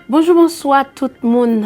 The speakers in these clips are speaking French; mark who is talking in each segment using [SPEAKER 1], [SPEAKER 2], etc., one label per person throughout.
[SPEAKER 1] Bonjour, bonsoir tout le monde.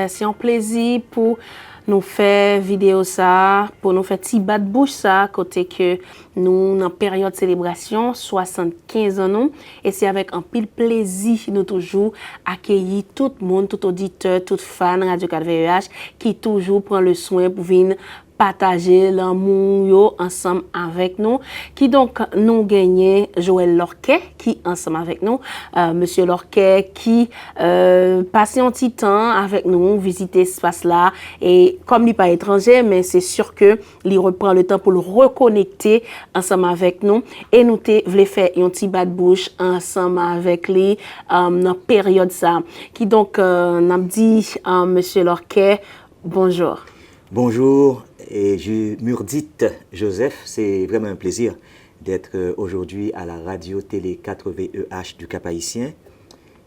[SPEAKER 1] C'est un plaisir pour nous faire vidéo ça, pour nous faire petit bat de bouche ça, côté que nous, dans période de célébration, 75 ans, nous, et c'est avec un pile plaisir nous toujours accueillir tout le monde, tout auditeur, tout fan Radio 4VEH qui toujours prend le soin pour venir partager l'amour yo ensemble avec nous. Qui donc nous gagnons Joël Lorquet qui ensemble avec nous, Monsieur Lorquet qui passé un petit temps avec nous, visiter ce espace là et comme il n'est pas étranger, mais c'est sûr que il reprend le temps pour le reconnecter ensemble avec nous et nous voulons faire un petit bas de bouche ensemble avec lui dans période ça. Qui donc n'a dit Monsieur Lorquet bonjour.
[SPEAKER 2] Bonjour, et je Murdite Joseph, c'est vraiment un plaisir d'être aujourd'hui à la radio-télé 4VEH du Cap-Haïtien,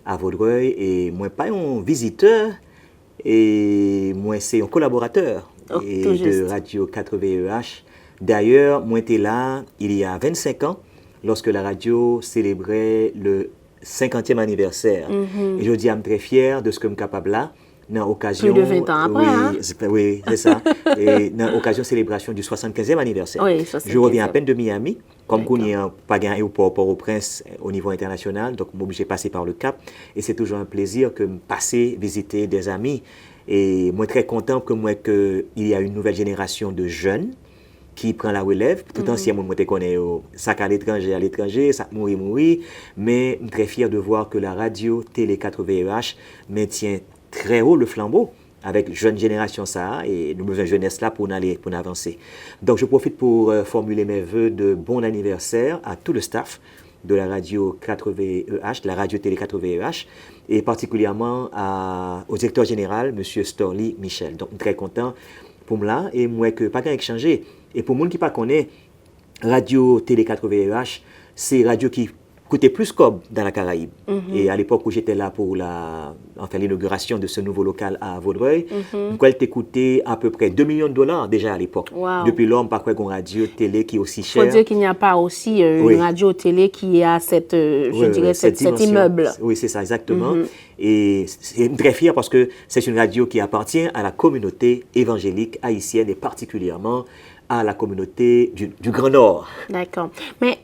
[SPEAKER 2] à Vaudreuil, et moi pas un visiteur, et moi c'est un collaborateur de radio 4VEH. D'ailleurs, moi j'étais là il y a 25 ans, lorsque la radio célébrait le 50e anniversaire. Et je dis, je suis très fier de ce que je suis capable là. Dans occasion,
[SPEAKER 1] plus de 20 ans après,
[SPEAKER 2] oui, c'est ça. Et dans l'occasion célébration du 75e anniversaire.
[SPEAKER 1] Oui,
[SPEAKER 2] je reviens à peine de Miami, comme qu'on n'y a pas gagné au Port-au-Prince au niveau international, donc je suis obligé de passer par le Cap. Et c'est toujours un plaisir que de passer, visiter des amis. Et moi, très content que moi, qu'il y a une nouvelle génération de jeunes qui prend la relève. Tout ancien, moi, je connais ça à l'étranger, ça mourir. Mais je suis très fier de voir que la radio Télé 4VEH maintient très haut le flambeau avec jeune génération ça et nous besoin de jeunesse là pour avancer. Donc je profite pour formuler mes vœux de bon anniversaire à tout le staff de la radio 4VEH, de la radio télé 4VEH et particulièrement au directeur général monsieur Storly Michel. Donc très content pour moi et moi que pas qu'à échanger et pour monde qui pas connaît radio télé 4VEH, c'est radio qui coûtait plus cob dans la Caraïbe. Et à l'époque où j'étais là pour l'inauguration de ce nouveau local à Vaudreuil, elle t'a coûté à peu près 2 millions de dollars déjà à l'époque.
[SPEAKER 1] Wow.
[SPEAKER 2] Depuis là, on pas quoi qu'on radio télé qui est aussi cher.
[SPEAKER 1] Il faut dire qu'il n'y a pas aussi une radio télé qui a cet immeuble.
[SPEAKER 2] Oui, c'est ça, exactement. Et c'est très fier parce que c'est une radio qui appartient à la communauté évangélique haïtienne et particulièrement à la communauté du Grand Nord.
[SPEAKER 1] D'accord. Mais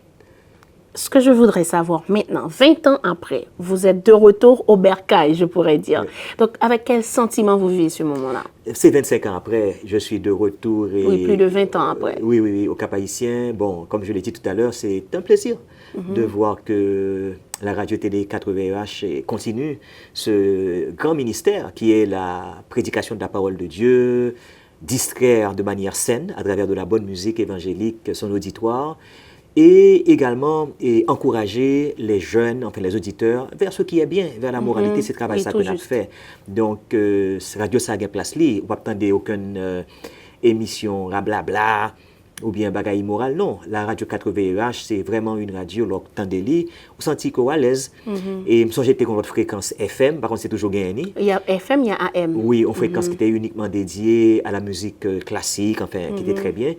[SPEAKER 1] ce que je voudrais savoir maintenant, 20 ans après, vous êtes de retour au bercail, je pourrais dire. Oui. Donc, avec quel sentiment vous vivez ce moment-là?
[SPEAKER 2] C'est 25 ans après, je suis de retour. Et,
[SPEAKER 1] oui, plus de 20 ans après.
[SPEAKER 2] Oui, au Cap-Haïtien. Bon, comme je l'ai dit tout à l'heure, c'est un plaisir de voir que la radio-télé 4VEH continue ce grand ministère qui est la prédication de la parole de Dieu, distraire de manière saine à travers de la bonne musique évangélique son auditoire. Et également encourager les jeunes, enfin les auditeurs, vers ce qui est bien, vers la moralité, c'est le travail ça qu'on a fait. Donc, Radio Saga Place Li, vous n'attendez aucune émission rablabla ou bien bagaille morale, non. La radio 4VEH, c'est vraiment une radio, l'octandé li, vous sentez qu'on est à l'aise. Et je me souviens j'étais avec votre fréquence FM, par contre c'est toujours gagné.
[SPEAKER 1] Il y a FM, il y a AM.
[SPEAKER 2] Oui, une fréquence qui était uniquement dédiée à la musique classique, enfin, qui était très bien.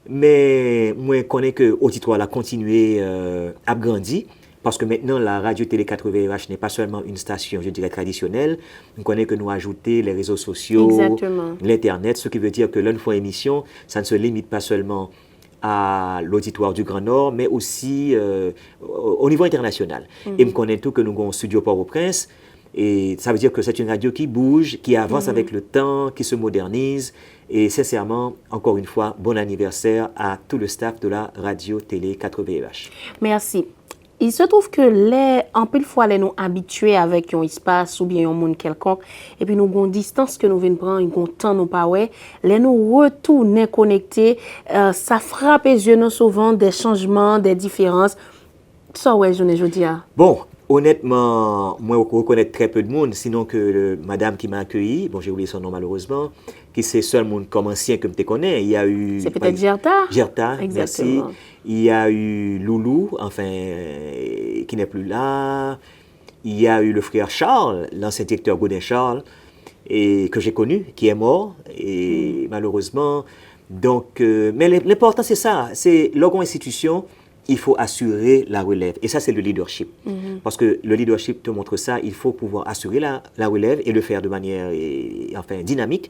[SPEAKER 2] Mais moi, je connais que l'auditoire a continué à grandir parce que maintenant, la radio-télé 4VEH n'est pas seulement une station, je dirais, traditionnelle. On connaît que nous ajouté les réseaux sociaux, l'Internet, ce qui veut dire que l'une fois émission, ça ne se limite pas seulement à l'auditoire du Grand Nord, mais aussi au niveau international. Et je connais tout que nous avons un studio Port-au-Prince. Et ça veut dire que c'est une radio qui bouge, qui avance avec le temps, qui se modernise. Et sincèrement, encore une fois, bon anniversaire à tout le staff de la radio-télé 4VEH.
[SPEAKER 1] Merci. Il se trouve que en pile fois, nous habitués avec un espace ou bien un monde quelconque, et puis nous avons une distance que nous venons prendre, un temps nous pas ouais, les nous retourner connectés, ça frappe les yeux nous souvent des changements, des différences. Ça ouais, je dis.
[SPEAKER 2] Bon. Honnêtement, moi, je reconnais très peu de monde, sinon que madame qui m'a accueilli, bon, j'ai oublié son nom malheureusement, qui c'est seul monde comme ancien que je te connais. Il y a eu...
[SPEAKER 1] C'est peut-être Gerta?
[SPEAKER 2] Gerta, merci. Il y a eu Loulou, enfin, qui n'est plus là. Il y a eu le frère Charles, l'ancien directeur Godin Charles, et que j'ai connu, qui est mort, et malheureusement. Donc, mais l'important, c'est ça, c'est l'organisation institution il faut assurer la relève. Et ça, c'est le leadership. Parce que le leadership te montre ça, il faut pouvoir assurer la relève et le faire de manière dynamique.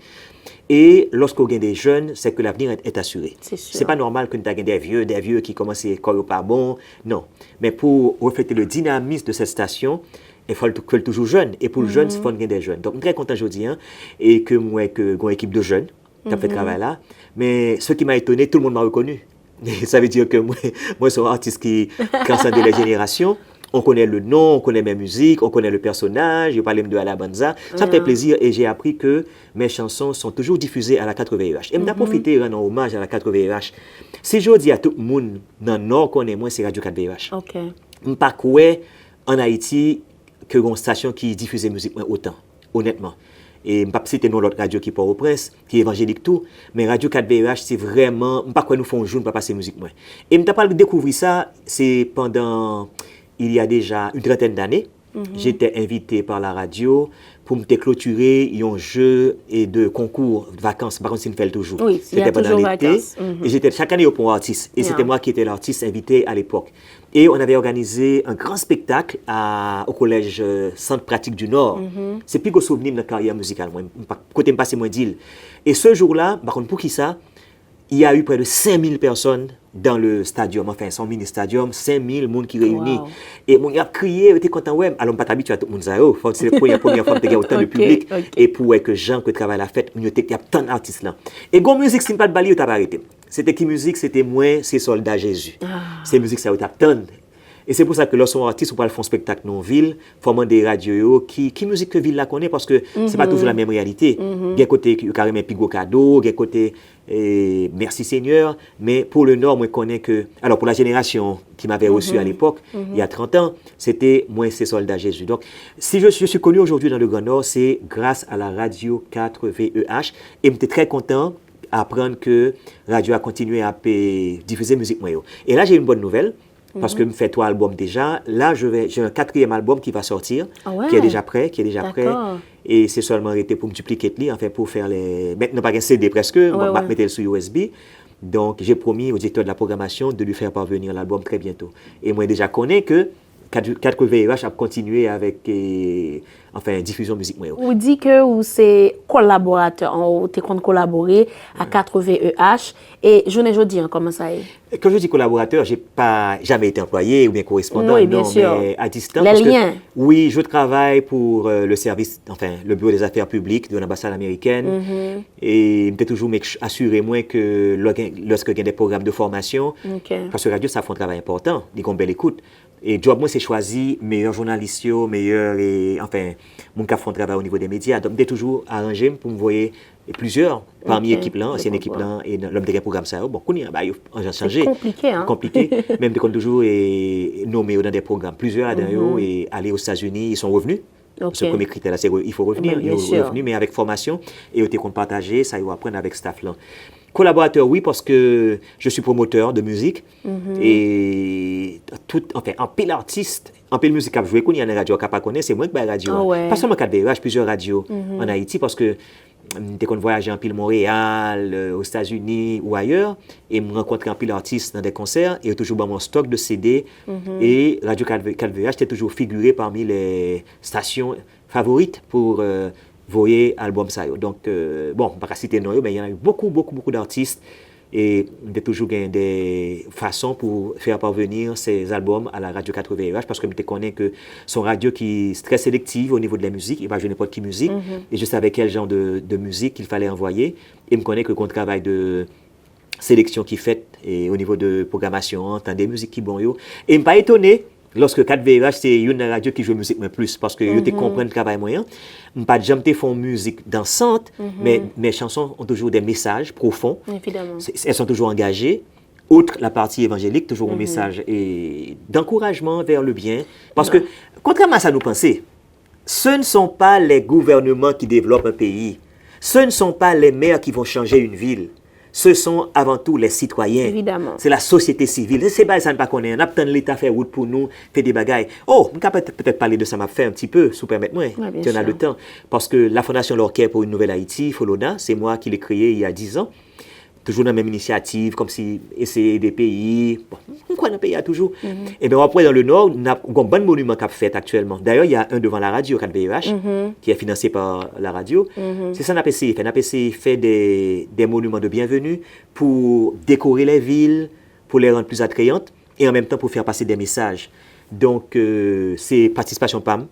[SPEAKER 2] Et lorsqu'on gagne des jeunes, c'est que l'avenir est assuré. C'est pas normal que nous ayons des vieux qui commencent à corps pas bon. Non. Mais pour refléter le dynamisme de cette station, il faut que toujours jeune. Et pour le jeune, il faut gagner des jeunes. Donc, je suis très content aujourd'hui et que moi, que une équipe de jeunes qui a fait ce travail là. Mais ce qui m'a étonné, tout le monde m'a reconnu. Et ça veut dire que moi, je suis un artiste qui transcende les générations. On connaît le nom, on connaît mes musiques, on connaît le personnage, je parle de Alabanza. Ça me fait plaisir et j'ai appris que mes chansons sont toujours diffusées à la 4VEH. Et je vais profiter de rendre hommage à la 4VEH. Si je dis à tout le monde dans le Nord qu'on est moi, c'est Radio 4VEH. Je ne sais pas en Haïti que une station qui diffuse musique autant, honnêtement. Et je ne sais pas citer l'autre radio qui est Port-au-Prince, qui est évangélique tout, mais Radio 4VEH, c'est vraiment, je ne sais pas quoi nous font un jour, ne pas passer musique. Et je n'ai pas découvert ça, c'est pendant, il y a déjà une trentaine d'années, j'étais invité par la radio pour me clôturer un jeu et de concours de vacances. Par contre, c'est une fête toujours.
[SPEAKER 1] Oui, c'était pendant l'été.
[SPEAKER 2] Et j'étais chaque année au Pont Artiste. Et c'était moi qui étais l'artiste invité à l'époque. Et on avait organisé un grand spectacle au collège Centre Pratique du Nord. C'est plus qu'au souvenir de ma carrière musicale. Côté me passer moins d'île. Et ce jour-là, par contre, pour qui ça? Il y a eu près de 5000 personnes dans le stadium, enfin, son mini-stadium, 5000 personnes qui réunis. Et on a crié, on était content, ouais. Alors, on n'est pas habitué à tout le monde, c'est la première fois que tu as autant de public. Et pour que Jean, que travaille la fête, il y a tant d'artistes là. Et Gon Musique, c'est pas de balayer, tu n'as pas arrêté. C'était qui musique? C'était moi, c'est Soldat Jésus. C'est musique, ça, tu as tant. Et c'est pour ça que lorsqu'on est artiste, on peut faire un spectacle dans la ville, formant des radios qui musique que la ville la connaît, parce que c'est pas toujours la même réalité. Il y a côté carrément Pigo Cadeau, il y a côté Merci Seigneur, mais pour le Nord, moi je connais que, alors pour la génération qui m'avait reçu à l'époque, il y a 30 ans, c'était moi c'est Soldat Jésus. Donc, si je suis connu aujourd'hui dans le Grand Nord, c'est grâce à la radio 4VEH, et j'étais très content d'apprendre que la radio a continué à diffuser musique. Et là, j'ai une bonne nouvelle. Parce que je fais 3 albums déjà. Là, j'ai un 4e album qui va sortir, qui est déjà prêt, Et c'est seulement arrêté pour me dupliquer, enfin pour faire les... Maintenant, pas un CD presque, on va mettre sur USB. Donc, j'ai promis au directeur de la programmation de lui faire parvenir l'album très bientôt. Et moi, déjà connais que 4VEH a continué avec diffusion musique.
[SPEAKER 1] Vous dites que vous êtes collaborateur, vous êtes collaboré à 4VEH. Et je ne dis pas comment ça est.
[SPEAKER 2] Quand je dis collaborateur, je n'ai pas jamais été employé ou bien correspondant,
[SPEAKER 1] oui, bien sûr.
[SPEAKER 2] Mais à distance.
[SPEAKER 1] Les liens.
[SPEAKER 2] Oui, je travaille pour le service, le bureau des affaires publiques de l'ambassade américaine. Et je toujours assurer moi que lorsque il y a des programmes de formation, parce que la radio, ça fait un travail important, des belle écoute. Et job moi c'est choisi meilleur journaliste, meilleur mon qui font travail au niveau des médias. Donc j'ai toujours arrangé pour me voir plusieurs parmi l'équipe là, ancienne équipe là et l'homme de programme ça. Bon, on a changé.
[SPEAKER 1] C'est compliqué hein.
[SPEAKER 2] Compliqué, même de toujours nommé dans des programmes plusieurs là-dedans et aller aux États-Unis, ils sont revenus. Ce premier critère là, c'est il faut revenir, ils sont revenus mais avec formation et ils ont partagé, ça ils vont apprendre avec staff là. Collaborateur, oui, parce que je suis promoteur de musique et en pile artiste, en pile musique à jouer, il y a une radio qui pas c'est moi qui vais radio. Pas seulement 4VEH, plusieurs radios en Haïti parce que dès qu'on voyage en pile Montréal, aux États-Unis ou ailleurs, et me rencontrer en pile artistes dans des concerts, et toujours dans mon stock de CD, et Radio 4VEH était toujours figuré parmi les stations favorites pour voyer album ça. Donc, bon, on va pas citer non, mais il y a eu beaucoup d'artistes et il y a toujours des façons pour faire parvenir ces albums à la radio 4VEH parce que je connais que son radio qui est très sélective au niveau de la musique, il va jouer n'importe quelle musique et je savais quel genre de musique il fallait envoyer et je connais que le travail de sélection qui fait et au niveau de programmation, tant des musiques qui bon yo et je ne suis pas étonné. Lorsque 4VEH, c'est une radio qui joue musique mais plus, parce que je comprends le travail moyen. Je n'ai pas jamais fait musique dansante, mais mes chansons ont toujours des messages profonds.
[SPEAKER 1] Évidemment.
[SPEAKER 2] Elles sont toujours engagées. Outre la partie évangélique, toujours un message d'encouragement vers le bien. Parce que, contrairement à ça, nous pensons, ce ne sont pas les gouvernements qui développent un pays. Ce ne sont pas les maires qui vont changer une ville. Ce sont avant tout les citoyens.
[SPEAKER 1] Évidemment.
[SPEAKER 2] C'est la société civile. C'est pas ça ne pas connaître. On a peut-être l'État fait route pour nous, fait des bagailles. Oh, on peut peut-être parler de ça m'a fait un petit peu, si permettez-moi. Tu en as le temps. Parce que la Fondation Lorquet pour une nouvelle Haïti, Folona, c'est moi qui l'ai créée il y a 10 ans. Toujours dans la même initiative, comme si essayer des pays. Bon, dans le pays toujours. Et bien après, dans le Nord, on a un bon monument qui fait actuellement. D'ailleurs, il y a un devant la radio, 4VEH, qui est financé par la radio. C'est ça l'APCI fait. L'APCI fait des monuments de bienvenue pour décorer les villes, pour les rendre plus attrayantes et en même temps pour faire passer des messages. Donc, c'est participation PAM.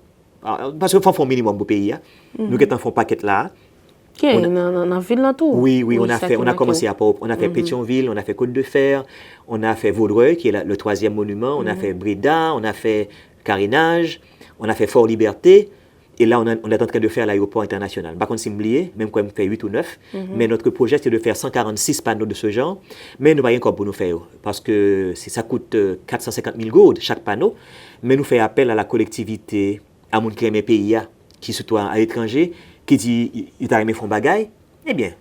[SPEAKER 2] Parce qu'il faut un minimum au pays. Nous qui font paquet là.
[SPEAKER 1] Dans la ville là tout.
[SPEAKER 2] Oui, on a commencé on a fait Pétionville, on a fait Côte-de-Fer, on a fait Vaudreuil qui est le 3e monument, on a fait Breda, on a fait Carénage, on a fait Fort-Liberté. Et là, on est en train de faire l'aéroport international. Par contre, c'est oublié, même quand on fait 8 ou 9. Mais notre projet, c'est de faire 146 panneaux de ce genre. Mais nous n'avons pas encore pour nous faire. Parce que ça coûte 450 000 gourdes chaque panneau. Mais nous faisons appel à la collectivité, à mon qui aime pays, qui se trouve à l'étranger, qui dit il t'a aimé font bagaille. Eh bien,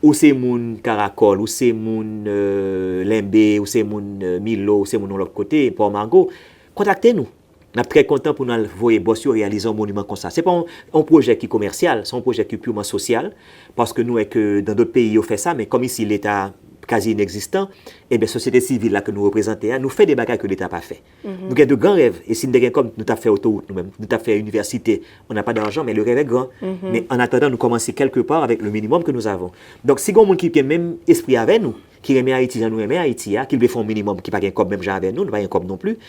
[SPEAKER 2] ou c'est mon Caracol, ou c'est mon Limbé, ou c'est mon Milo, ou c'est mon de l'autre côté, Port-Margot, contactez-nous. On est très content pour nous voir Bossio réaliser un monument comme ça. Ce n'est pas un projet qui est commercial, c'est un projet qui est purement social. Parce que nous, dans d'autres pays, on fait ça, mais comme ici, l'État quasi inexistant, et bien, la société civile là, que nous représentons, nous fait des bagages que l'État n'a pas fait. Nous avons de grands rêves. Et si nous avons comme nous avons fait autoroute, nous-mêmes, nous avons fait université, on n'a pas d'argent, mais le rêve est grand. Mais en attendant, nous commençons quelque part avec le minimum que nous avons. Donc, si il y a des gens qui ont le même esprit avec nous, qui aiment Haïti, nous aimons Haïti, qui veulent faire un minimum, qui n'a pas comme même genre avec nous, nous n'avons pas comme non plus.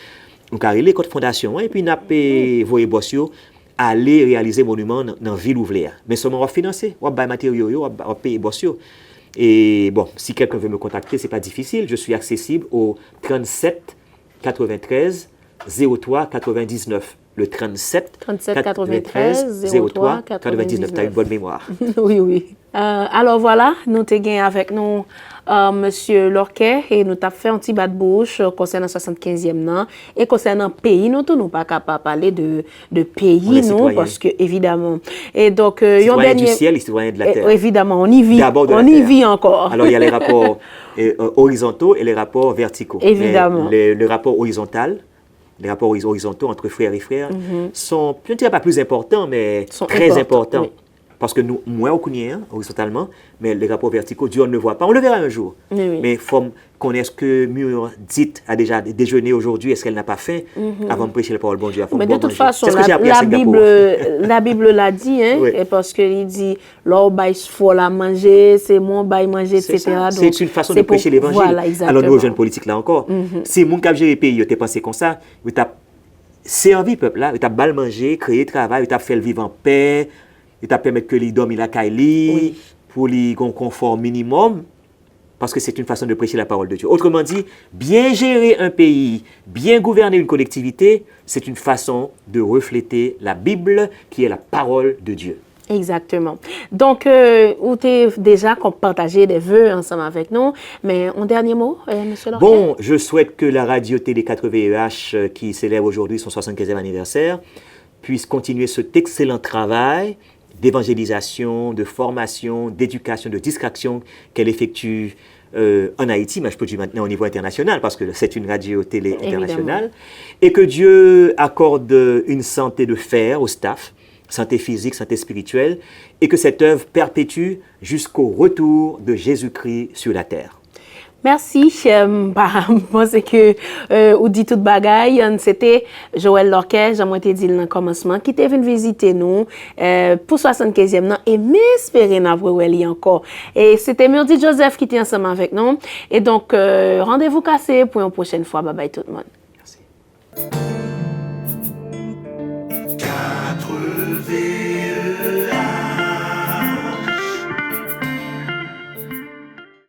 [SPEAKER 2] Nous avons les codes fondation et puis nous avons voyé Bossio aller réaliser monument dans la ville ouvrière. Mais seulement on va financer, on va payer matériaux, on va payer Bossio. Et bon, si quelqu'un veut me contacter, ce n'est pas difficile. Je suis accessible au 37 93 03 99. Le 37 93 03 99. Tu as une bonne mémoire.
[SPEAKER 1] Oui. Alors voilà, nous te gagnons avec nous Monsieur Lorquet et nous t'avons fait un petit bas de bouche concernant 75e an et concernant pays nous tout nous pas capable parler de pays nous parce que évidemment et donc
[SPEAKER 2] citoyen du ciel et citoyen de la terre.
[SPEAKER 1] Évidemment, on y vit. On y vit encore.
[SPEAKER 2] Alors il y a les rapports horizontaux et les rapports verticaux.
[SPEAKER 1] Évidemment.
[SPEAKER 2] Le rapport horizontal, les rapports horizontaux entre frères et frères sont, je ne dirais pas plus importants, mais très importants. Oui. Parce que nous, moins on connaît horizontalement, mais les rapports verticaux, Dieu ne le voit pas. On le verra un jour. Oui. Mais il faut connaître ce que Mur dit a déjà déjeuné aujourd'hui, est-ce qu'elle n'a pas faim avant de prêcher la parole de bon Dieu.
[SPEAKER 1] Mais de toute façon, la Bible l'a dit, hein, oui. Parce qu'il dit, l'or il faut la manger, c'est mon bail manger, etc.
[SPEAKER 2] C'est une façon de prêcher l'évangile. Voilà, alors nous, aux jeunes politiques, là encore, si mon cap géré pays, tu pensé comme ça, tu as servi le peuple là, tu as mal mangé, créé travail, tu as fait le vivre en paix, il t'a permis que les dorment la caille pour les confort minimum parce que c'est une façon de prêcher la parole de Dieu. Autrement dit, bien gérer un pays, bien gouverner une collectivité, c'est une façon de refléter la Bible qui est la parole de Dieu.
[SPEAKER 1] Exactement. Donc, vous avez déjà partagé des vœux ensemble avec nous, mais un dernier mot, M. Lorquet?
[SPEAKER 2] Bon, je souhaite que la radio-télé 4VEH qui célèbre aujourd'hui son 75e anniversaire puisse continuer cet excellent travail d'évangélisation, de formation, d'éducation, de distraction qu'elle effectue en Haïti, mais je peux dire maintenant au niveau international, parce que c'est une radio-télé internationale, et que Dieu accorde une santé de fer au staff, santé physique, santé spirituelle, et que cette œuvre perpétue jusqu'au retour de Jésus-Christ sur la terre.
[SPEAKER 1] Merci. Je pense que vous dites tout bagaille. C'était Joël Lorquet, j'aimerais te dire dans le commencement, qui est venu visiter nous pour 75e an et m'espérer n'avoir encore. Et c'était Murdy Joseph qui était ensemble avec nous. Et donc, rendez-vous cassé pour une prochaine fois. Bye bye tout le monde.
[SPEAKER 2] Merci.